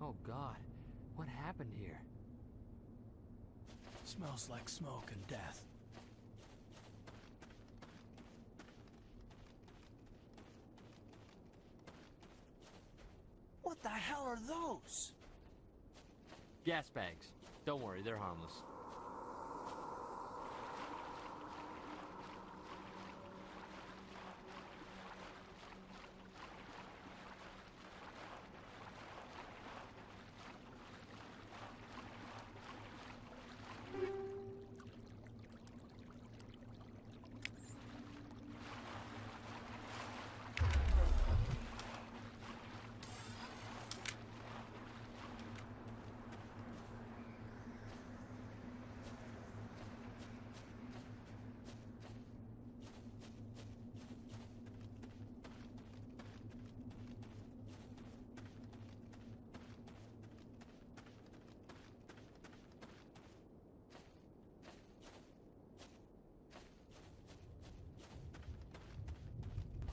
Oh God, what happened here? Smells like smoke and death. What the hell are those? Gas bags. Don't worry, they're harmless.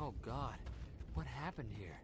Oh God, what happened here?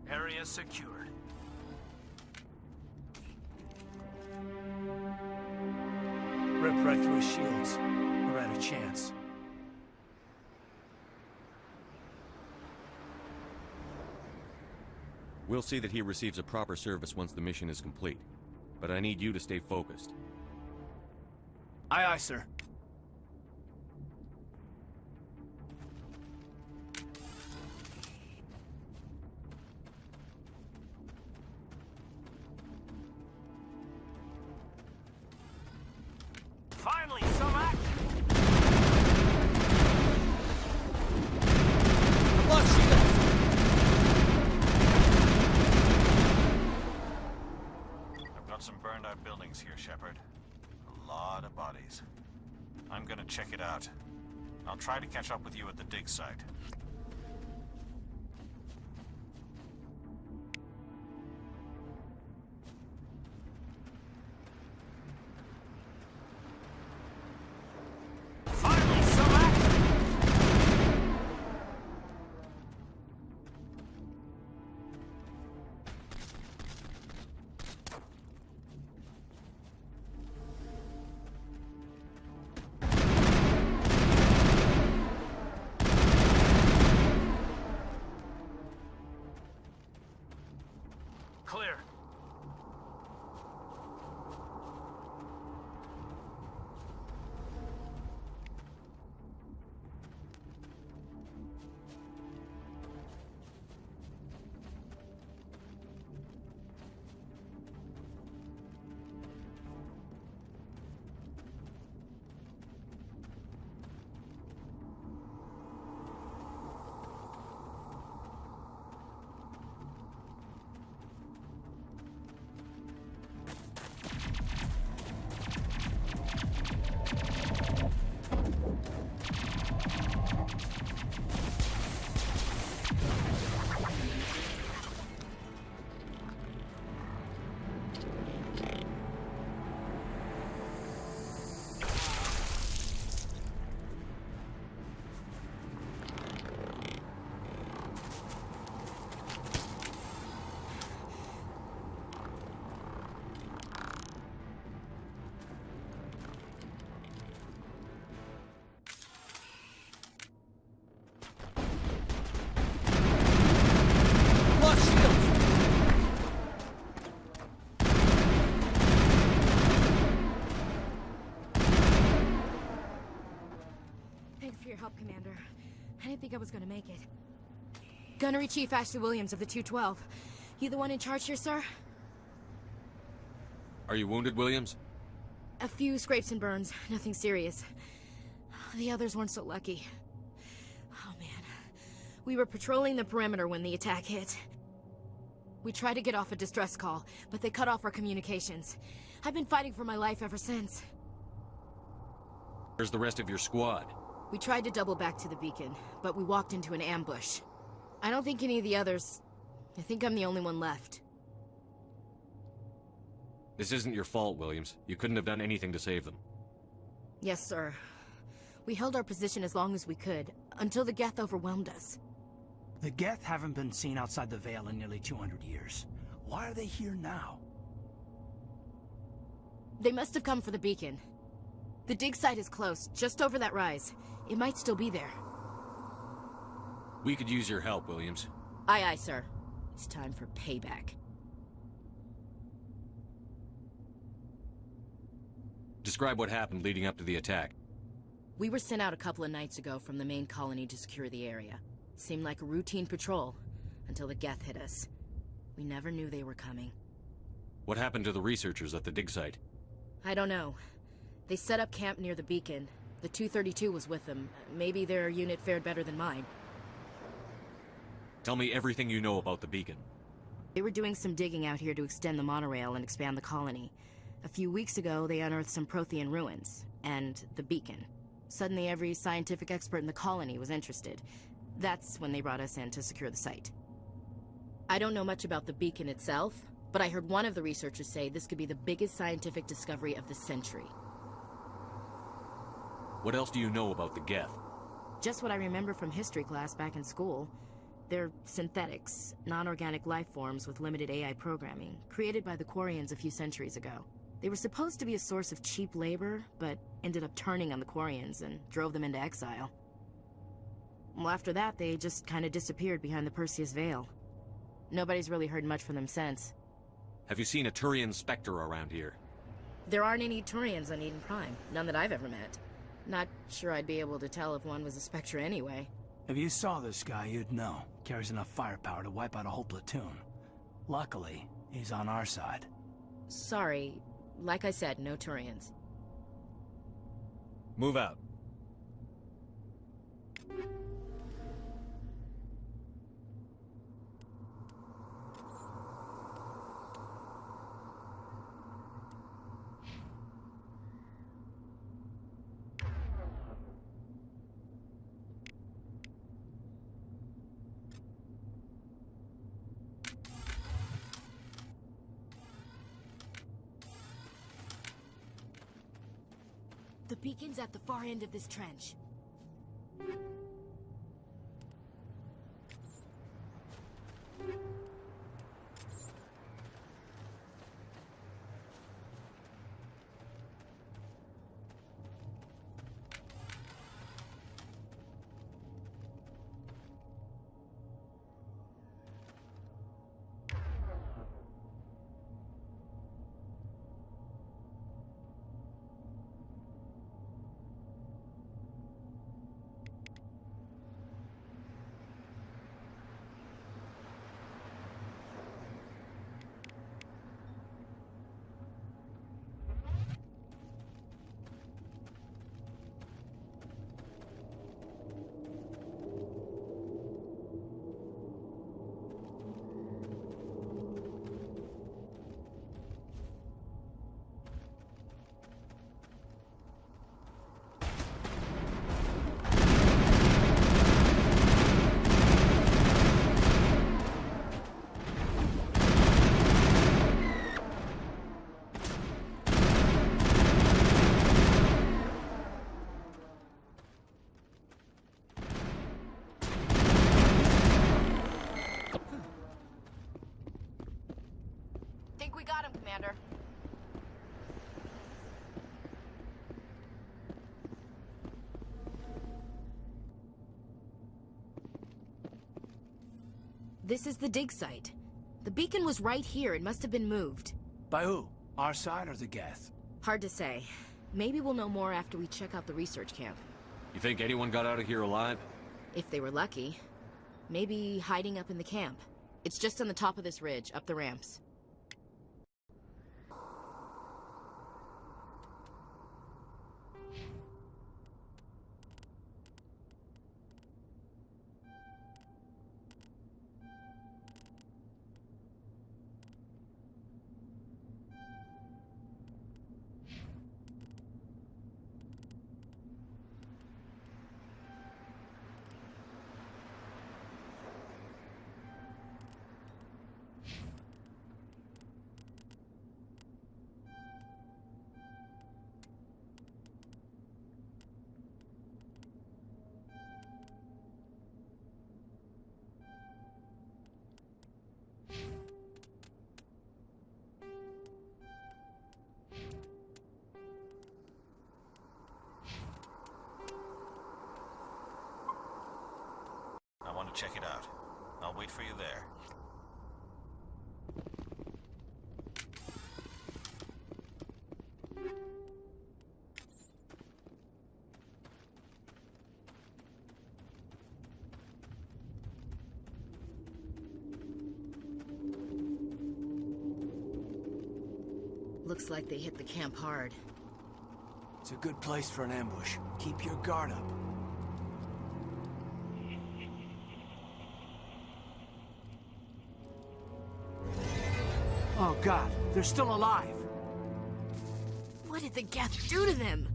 Area secured. Rip right through his shields. We're at a chance. We'll see that he receives a proper service once the mission is complete. But I need you to stay focused. Aye, aye, sir. Finally, some action! I've got some burned out buildings here, Shepard. A lot of bodies. I'm gonna check it out. I'll try to catch up with you at the dig site. Finally, some action! Clear. Thanks for your help, Commander. I didn't think I was gonna make it. Gunnery Chief Ashley Williams of the 212. You the one in charge here, sir? Are you wounded, Williams? A few scrapes and burns, nothing serious. The others weren't so lucky. Oh man. We were patrolling the perimeter when the attack hit. We tried to get off a distress call, but they cut off our communications. I've been fighting for my life ever since. Where's the rest of your squad? We tried to double back to the beacon, but we walked into an ambush. I don't think any of the others... I think I'm the only one left. This isn't your fault, Williams. You couldn't have done anything to save them. Yes, sir. We held our position as long as we could, until the Geth overwhelmed us. The Geth haven't been seen outside the Veil in nearly 200 years. Why are they here now? They must have come for the beacon. The dig site is close, just over that rise. It might still be there. We could use your help, Williams. Aye, aye, sir. It's time for payback. Describe what happened leading up to the attack. We were sent out a couple of nights ago from the main colony to secure the area. Seemed like a routine patrol, until the Geth hit us. We never knew they were coming. What happened to the researchers at the dig site? I don't know. They set up camp near the beacon. The 232 was with them. Maybe their unit fared better than mine. Tell me everything you know about the beacon. They were doing some digging out here to extend the monorail and expand the colony. A few weeks ago, they unearthed some Prothean ruins, and the beacon. Suddenly, every scientific expert in the colony was interested. That's when they brought us in to secure the site. I don't know much about the beacon itself, but I heard one of the researchers say this could be the biggest scientific discovery of the century. What else do you know about the Geth? Just what I remember from history class back in school. They're synthetics, non-organic life forms with limited AI programming, created by the Quarians a few centuries ago. They were supposed to be a source of cheap labor, but ended up turning on the Quarians and drove them into exile. Well, after that, they just kind of disappeared behind the Perseus Veil. Nobody's really heard much from them since. Have you seen a Turian Spectre around here? There aren't any Turians on Eden Prime, none that I've ever met. Not sure I'd be able to tell if one was a Spectre anyway. If you saw this guy, you'd know. Carries enough firepower to wipe out a whole platoon. Luckily, he's on our side. Sorry, like I said, no Turians. Move out. The beacon's at the far end of this trench. Think we got him, Commander. This is the dig site. The beacon was right here. It must have been moved. By who? Our side or the Geth? Hard to say. Maybe we'll know more after we check out the research camp. You think anyone got out of here alive? If they were lucky. Maybe hiding up in the camp. It's just on the top of this ridge, up the ramps. check it out. I'll wait for you there. Looks like they hit the camp hard. It's a good place for an ambush. Keep your guard up. Oh God, they're still alive! What did the Geth do to them?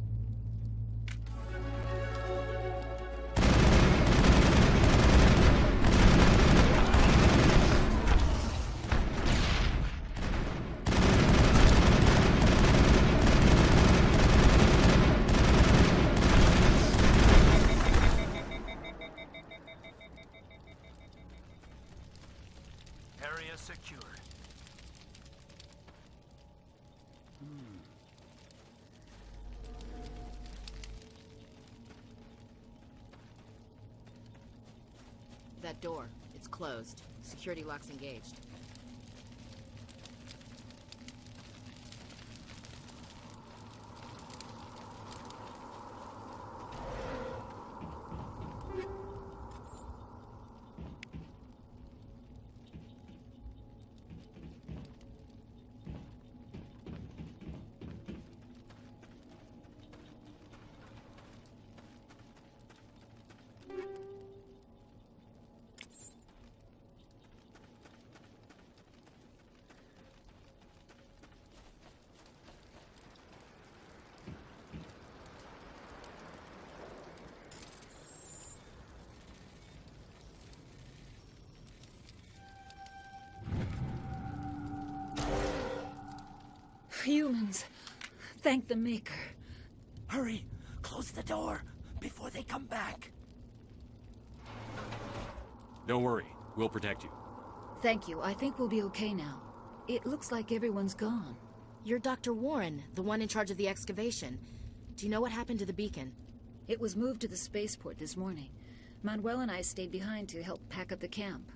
Area secured. That door, it's closed. Security lock's engaged. Humans. Thank the Maker. Hurry! Close the door before they come back. Don't worry, we'll protect you. Thank you. I think we'll be okay now. It looks like everyone's gone. You're Dr. Warren, the one in charge of the excavation. Do you know what happened to the beacon? It was moved to the spaceport this morning. Manuel and I stayed behind to help pack up the camp.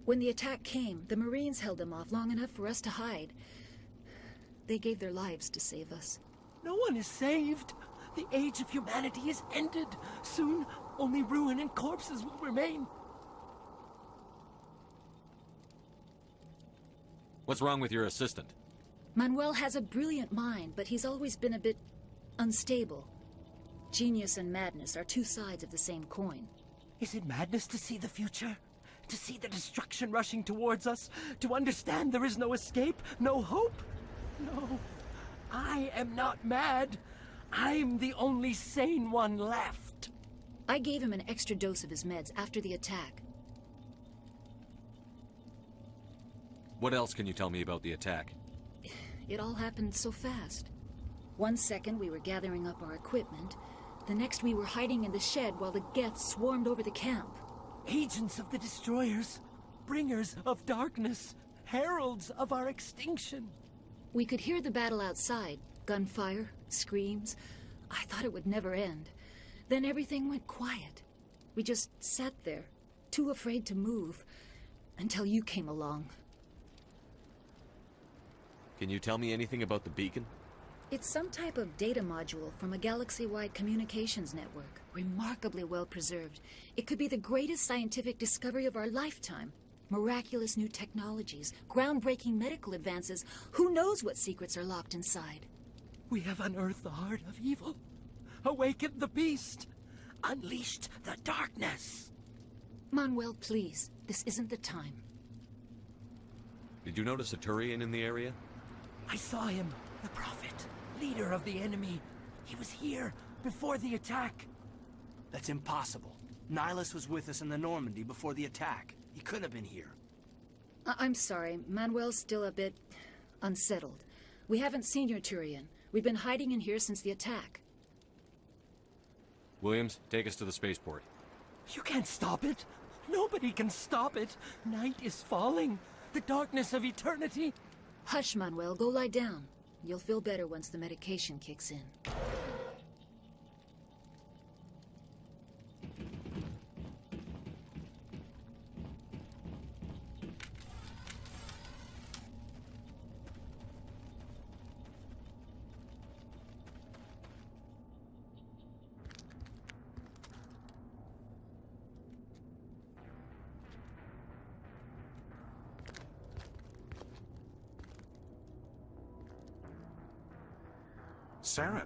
When the attack came, the Marines held them off long enough for us to hide. They gave their lives to save us. No one is saved. The age of humanity is ended. Soon, only ruin and corpses will remain. What's wrong with your assistant? Manuel has a brilliant mind, but he's always been a bit unstable. Genius and madness are two sides of the same coin. Is it madness to see the future? To see the destruction rushing towards us? To understand there is no escape? No hope? No. I am not mad. I'm the only sane one left. I gave him an extra dose of his meds after the attack. What else can you tell me about the attack? It all happened so fast. 1 second we were gathering up our equipment. The next we were hiding in the shed while the Geth swarmed over the camp. Agents of the destroyers. Bringers of darkness. Heralds of our extinction. We could hear the battle outside. Gunfire, screams. I thought it would never end. Then everything went quiet. We just sat there, too afraid to move, until you came along. Can you tell me anything about the beacon? It's some type of data module from a galaxy-wide communications network. Remarkably well preserved. It could be the greatest scientific discovery of our lifetime. Miraculous new technologies, groundbreaking medical advances. Who knows what secrets are locked inside? We have unearthed the heart of evil. Awakened the beast. Unleashed the darkness. Manuel, please. This isn't the time. Did you notice a Turian in the area? I saw him. The Prophet. Leader of the enemy. He was here before the attack. That's impossible. Nihilus was with us in the Normandy before the attack. He could have been here. I'm sorry. Manuel's still a bit unsettled. We haven't seen your Turian. We've been hiding in here since the attack. Williams, take us to the spaceport. You can't stop it. Nobody can stop it. Night is falling. The darkness of eternity. Hush, Manuel. Go lie down. You'll feel better once the medication kicks in. Saren.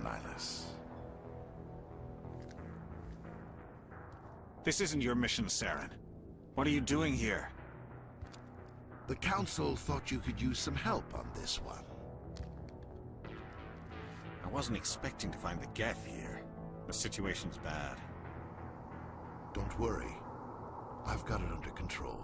Nihilus. This isn't your mission, Saren. What are you doing here? The Council thought you could use some help on this one. I wasn't expecting to find the Geth here. The situation's bad. Don't worry. I've got it under control.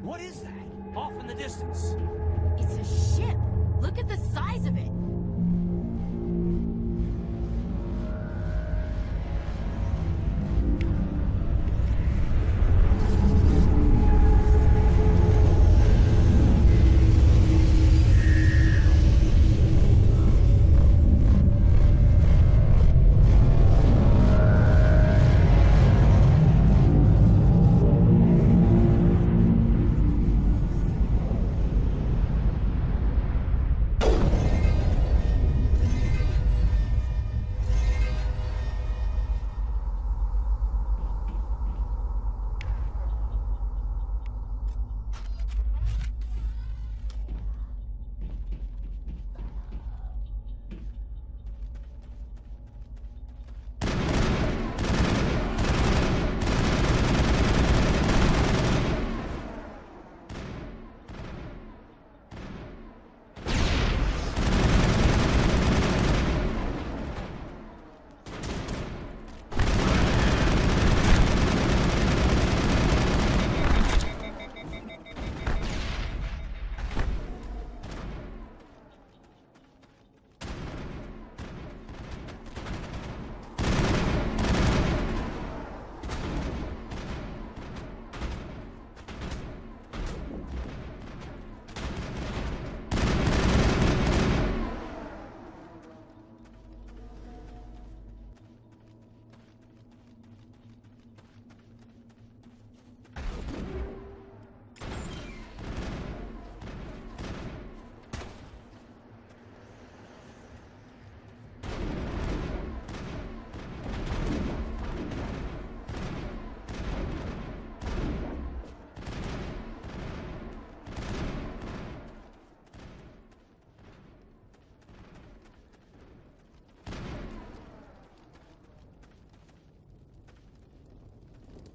What is that? Off in the distance. It's a ship. Look at the size of it.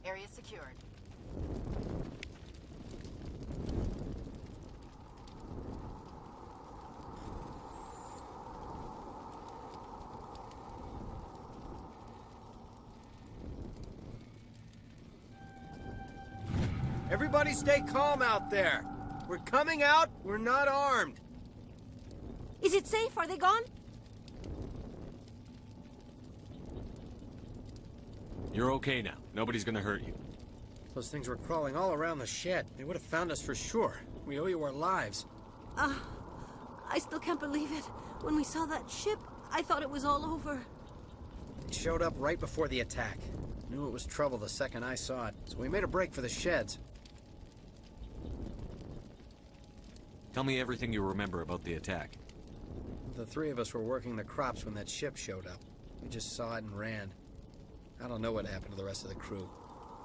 Area secured. Everybody stay calm out there. We're coming out, we're not armed. Is it safe? Are they gone? You're okay now. Nobody's gonna hurt you. Those things were crawling all around the shed. They would have found us for sure. We owe you our lives. I still can't believe it. When we saw that ship, I thought it was all over. It showed up right before the attack. Knew it was trouble the second I saw it, so we made a break for the sheds. Tell me everything you remember about the attack. The three of us were working the crops when that ship showed up. We just saw it and ran. I don't know what happened to the rest of the crew.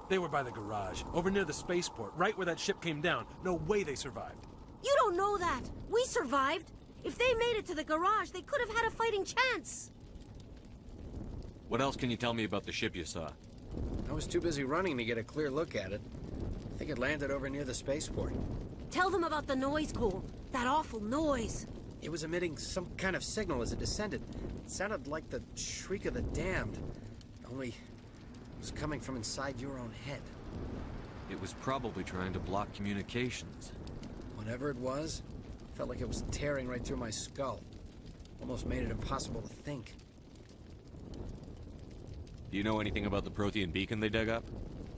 They were by the garage, over near the spaceport, right where that ship came down. No way they survived. You don't know that. We survived. If they made it to the garage, they could have had a fighting chance. What else can you tell me about the ship you saw? I was too busy running to get a clear look at it. I think it landed over near the spaceport. Tell them about the noise, Cole. That awful noise. It was emitting some kind of signal as it descended. It sounded like the shriek of the damned. Only, it was coming from inside your own head. It was probably trying to block communications. Whatever it was, felt like it was tearing right through my skull. Almost made it impossible to think. Do you know anything about the Prothean beacon they dug up?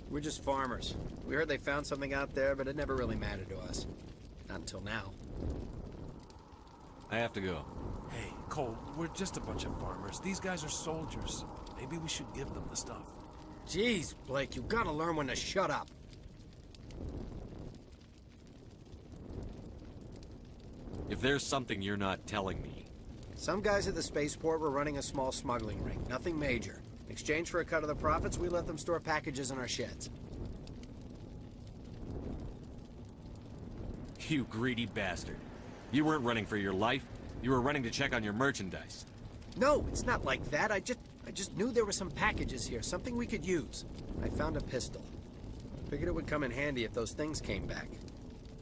We're just farmers. We heard they found something out there, but it never really mattered to us. Not until now. I have to go. Hey, Cole, we're just a bunch of farmers. These guys are soldiers. Maybe we should give them the stuff. Jeez, Blake, you gotta learn when to shut up. If there's something you're not telling me... Some guys at the spaceport were running a small smuggling ring. Nothing major. In exchange for a cut of the profits, we let them store packages in our sheds. You greedy bastard. You weren't running for your life. You were running to check on your merchandise. No, it's not like that. I just knew there were some packages here, something we could use. I found a pistol. Figured it would come in handy if those things came back.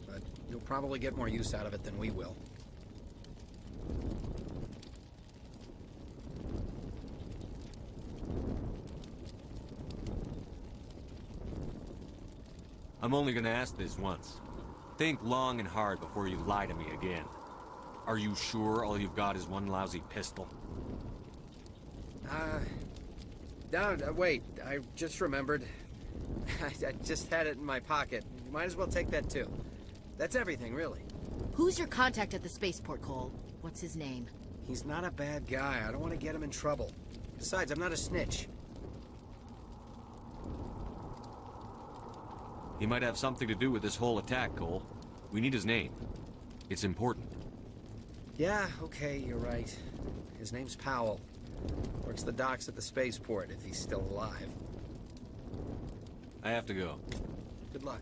But you'll probably get more use out of it than we will. I'm only gonna ask this once. Think long and hard before you lie to me again. Are you sure all you've got is one lousy pistol? No, wait. I just remembered. I just had it in my pocket. You might as well take that too. That's everything, really. Who's your contact at the spaceport, Cole? What's his name? He's not a bad guy. I don't want to get him in trouble. Besides, I'm not a snitch. He might have something to do with this whole attack, Cole. We need his name. It's important. Yeah, okay, you're right. His name's Powell. Works the docks at the spaceport, if he's still alive. I have to go. Good luck.